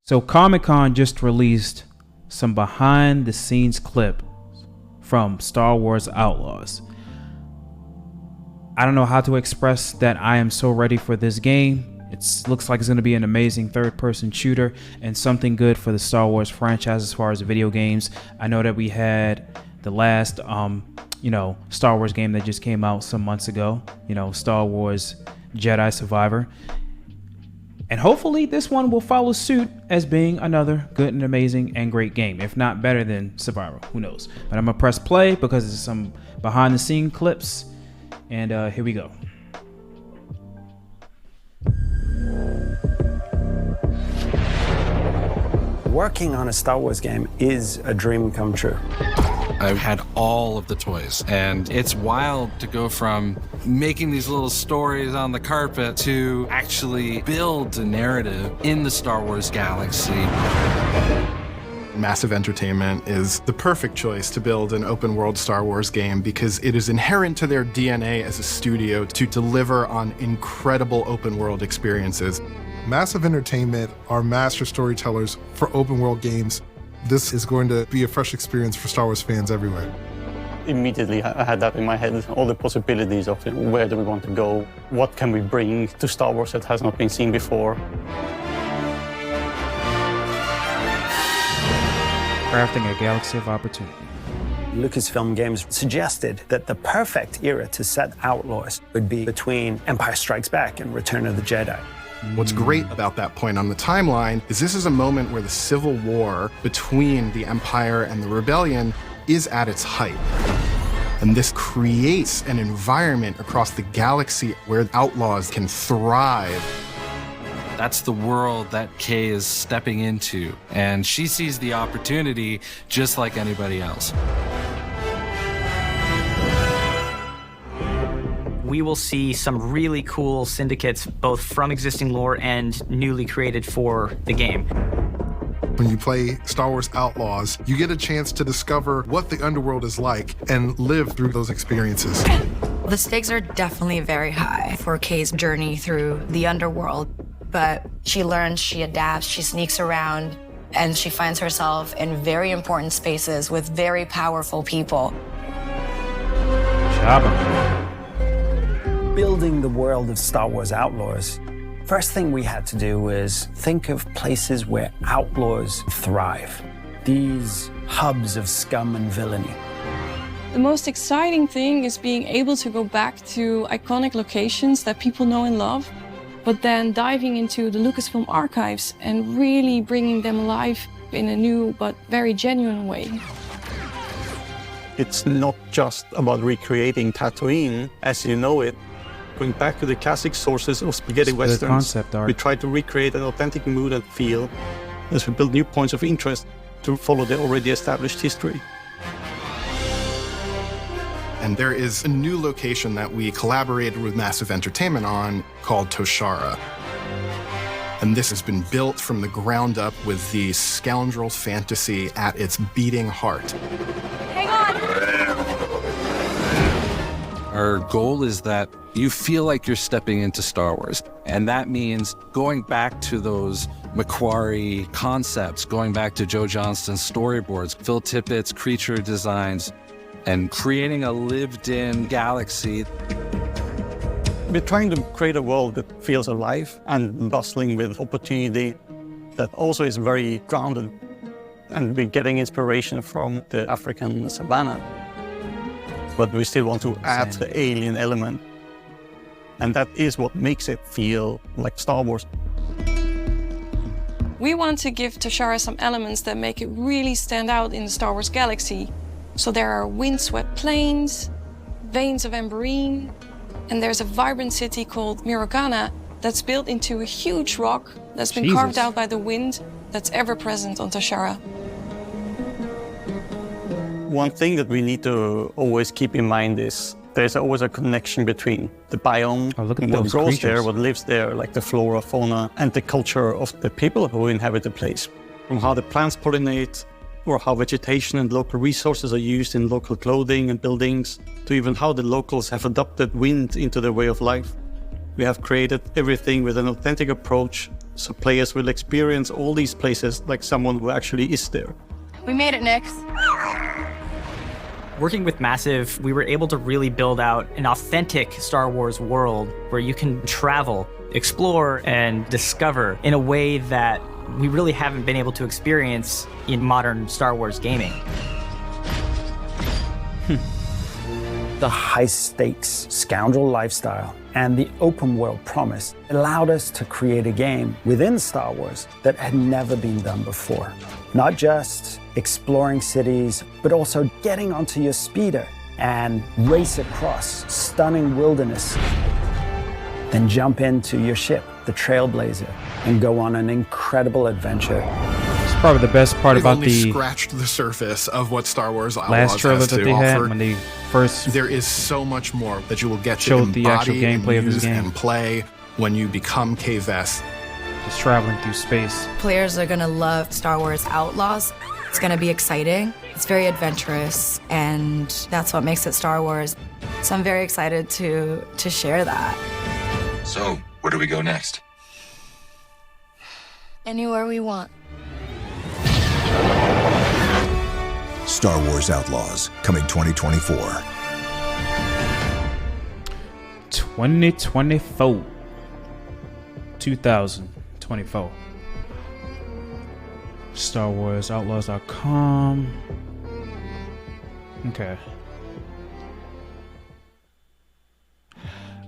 So Comic-Con just released some behind the scenes clip from Star Wars Outlaws. I don't know how to express that I am so ready for this game. It looks like it's going to be an amazing third-person shooter and something good for the Star Wars franchise as far as video games. I know that we had the last, Star Wars game that just came out some months ago, Star Wars Jedi Survivor. And hopefully this one will follow suit as being another good and amazing and great game, if not better than Survivor. Who knows? But I'm going to press play because there's some behind-the-scene clips. And here we go. Working on a Star Wars game is a dream come true. I had all of the toys, and it's wild to go from making these little stories on the carpet to actually build a narrative in the Star Wars galaxy. Massive Entertainment is the perfect choice to build an open-world Star Wars game because it is inherent to their DNA as a studio to deliver on incredible open-world experiences. Massive Entertainment are master storytellers for open-world games. This is going to be a fresh experience for Star Wars fans everywhere. Immediately, I had that in my head, all the possibilities of where do we want to go, what can we bring to Star Wars that has not been seen before. Crafting a galaxy of opportunity. Lucasfilm Games suggested that the perfect era to set Outlaws would be between Empire Strikes Back and Return of the Jedi. What's great about that point on the timeline is this is a moment where the civil war between the Empire and the Rebellion is at its height. And this creates an environment across the galaxy where Outlaws can thrive. That's the world that Kay is stepping into, and she sees the opportunity just like anybody else. We will see some really cool syndicates, both from existing lore and newly created for the game. When you play Star Wars Outlaws, you get a chance to discover what the underworld is like and live through those experiences. The stakes are definitely very high for Kay's journey through the underworld, but she learns, she adapts, she sneaks around, and she finds herself in very important spaces with very powerful people. Building the world of Star Wars Outlaws, first thing we had to do was think of places where outlaws thrive. These hubs of scum and villainy. The most exciting thing is being able to go back to iconic locations that people know and love, but then diving into the Lucasfilm archives and really bringing them alive in a new but very genuine way. It's not just about recreating Tatooine as you know it. Going back to the classic sources of spaghetti westerns, concept art. We try to recreate an authentic mood and feel as we build new points of interest to follow the already established history. And there is a new location that we collaborated with Massive Entertainment on called Toshara. And this has been built from the ground up with the scoundrel fantasy at its beating heart. Hang on! Our goal is that you feel like you're stepping into Star Wars. And that means going back to those Macquarie concepts, going back to Joe Johnston's storyboards, Phil Tippett's creature designs, and creating a lived-in galaxy. We're trying to create a world that feels alive and bustling with opportunity, that also is very grounded. And we're getting inspiration from the African savannah. But we still want to add the alien element. And that is what makes it feel like Star Wars. We want to give Toshara some elements that make it really stand out in the Star Wars galaxy. So there are windswept plains, veins of amberine, and there's a vibrant city called Mirogana that's built into a huge rock that's been carved out by the wind that's ever present on Toshara. One thing that we need to always keep in mind is there's always a connection between the biome, what grows there, what lives there, like the flora, fauna, and the culture of the people who inhabit the place. From how the plants pollinate, or how vegetation and local resources are used in local clothing and buildings, to even how the locals have adopted wind into their way of life. We have created everything with an authentic approach So players will experience all these places like someone who actually is there. We made it, Nix. Working with Massive, we were able to really build out an authentic Star Wars world where you can travel, explore, and discover in a way that we really haven't been able to experience in modern Star Wars gaming. The high-stakes scoundrel lifestyle and the open-world promise allowed us to create a game within Star Wars that had never been done before. Not just exploring cities, but also getting onto your speeder and race across stunning wilderness. Then jump into your ship, the Trailblazer, and go on an incredible adventure. It's probably the best part We've about only the scratched the surface of what Star Wars Outlaws last trailer has that to they had offer. when they first There is so much more that you will get to showed the actual embody and gameplay of this use game. and play when you become K-Vess. just traveling through space. Players are gonna love Star Wars Outlaws. It's gonna be exciting. It's very adventurous, and that's what makes it Star Wars. So I'm very excited to share that. So, where do we go next? Anywhere we want. Star Wars Outlaws, coming 2024. 2024. 2024. StarWarsOutlaws.com. Okay.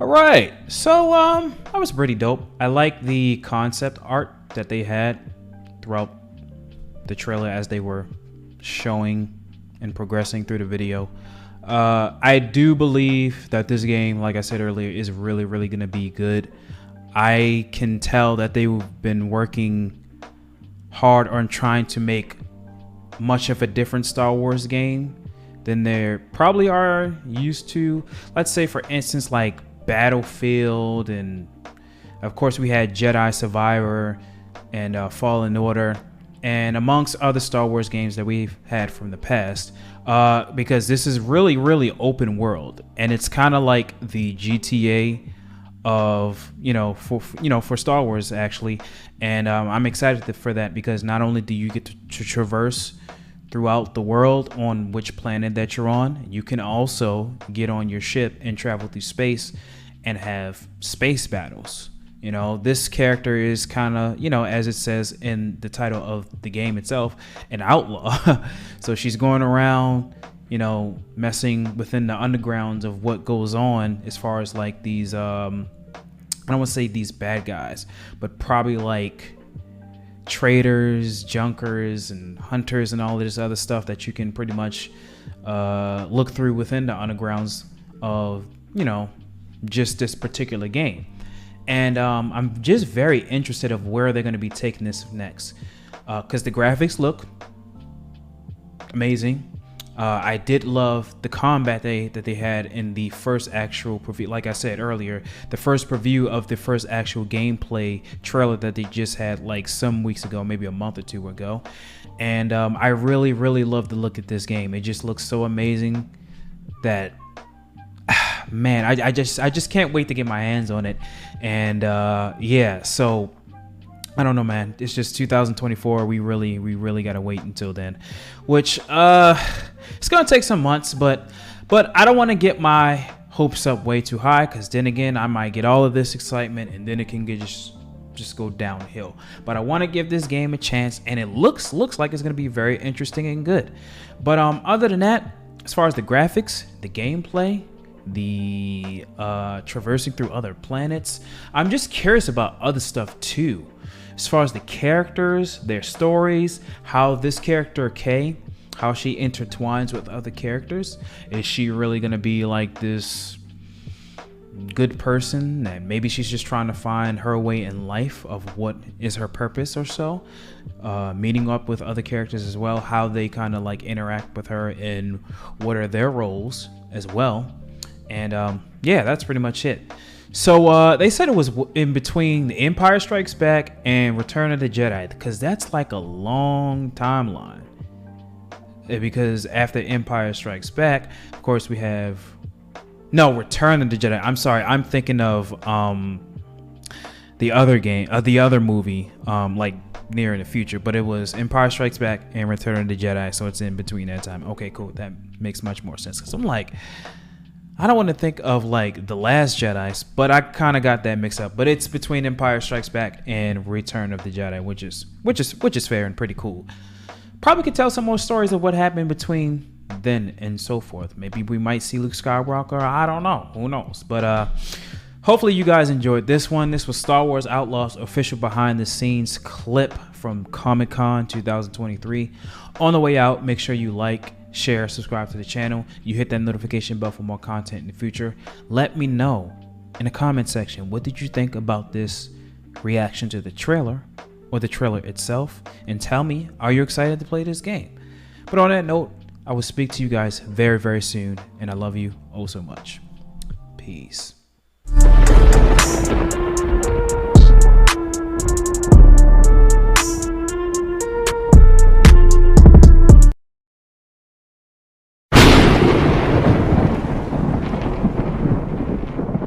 All right. So that was pretty dope. I like the concept art that they had throughout the trailer as they were showing and progressing through the video. I do believe that this game, like I said earlier, is really going to be good. I can tell that they've been working hard on trying to make much of a different Star Wars game than they probably are used to. Let's say, for instance, like Battlefield, and of course we had Jedi Survivor and Fallen Order, and amongst other Star Wars games that we've had from the past, because this is really open world, and it's kind of like the GTA of for Star Wars actually. And I'm excited for that, because not only do you get to traverse throughout the world on which planet that you're on, you can also get on your ship and travel through space and have space battles. This character is kind of, as it says in the title of the game itself, an outlaw. So she's going around, messing within the undergrounds of what goes on as far as like these, I don't want to say these bad guys, but probably like traders, junkers, and hunters, and all this other stuff that you can pretty much look through within the undergrounds of, just this particular game. And I'm just very interested of where they're going to be taking this next, because the graphics look amazing. I did love the combat that they had in the first actual preview. Like I said earlier, the first preview of the first actual gameplay trailer that they just had like some weeks ago, maybe a month or two ago. And I really love the look at this game. It just looks so amazing that man, I just can't wait to get my hands on it. And yeah, so I don't know, man. It's just 2024. We really gotta wait until then, which it's gonna take some months, but I don't want to get my hopes up way too high, because then again I might get all of this excitement and then it can get just go downhill. But I want to give this game a chance, and it looks like it's gonna be very interesting and good. But other than that, as far as the graphics, the gameplay, the traversing through other planets, I'm just curious about other stuff too, as far as the characters, their stories, how this character Kay, how she intertwines with other characters. Is she really gonna be like this good person, and maybe she's just trying to find her way in life of what is her purpose or so, meeting up with other characters as well, how they kind of like interact with her and what are their roles as well. And yeah, that's pretty much it. So they said it was in between The Empire Strikes Back and Return of the Jedi, because that's like a long timeline. Because after Empire Strikes Back, of course, we have Return of the Jedi. I'm sorry, I'm thinking of the other game, the other movie, like near in the future, but it was Empire Strikes Back and Return of the Jedi, so it's in between that time. Okay, cool, that makes much more sense, because I'm like, I don't want to think of like The Last Jedi, but I kind of got that mixed up. But it's between Empire Strikes Back and Return of the Jedi, which is fair and pretty cool. Probably could tell some more stories of what happened between then and so forth. Maybe we might see Luke Skywalker. I don't know. Who knows? But hopefully you guys enjoyed this one. This was Star Wars Outlaws official behind the scenes clip from Comic-Con 2023. On the way out, make sure you like, share, subscribe to the channel. You hit that notification bell for more content in the future. Let me know in the comment section, what did you think about this reaction to the trailer or the trailer itself? And tell me, are you excited to play this game? But on that note, I will speak to you guys very, very soon. And I love you oh so much. Peace.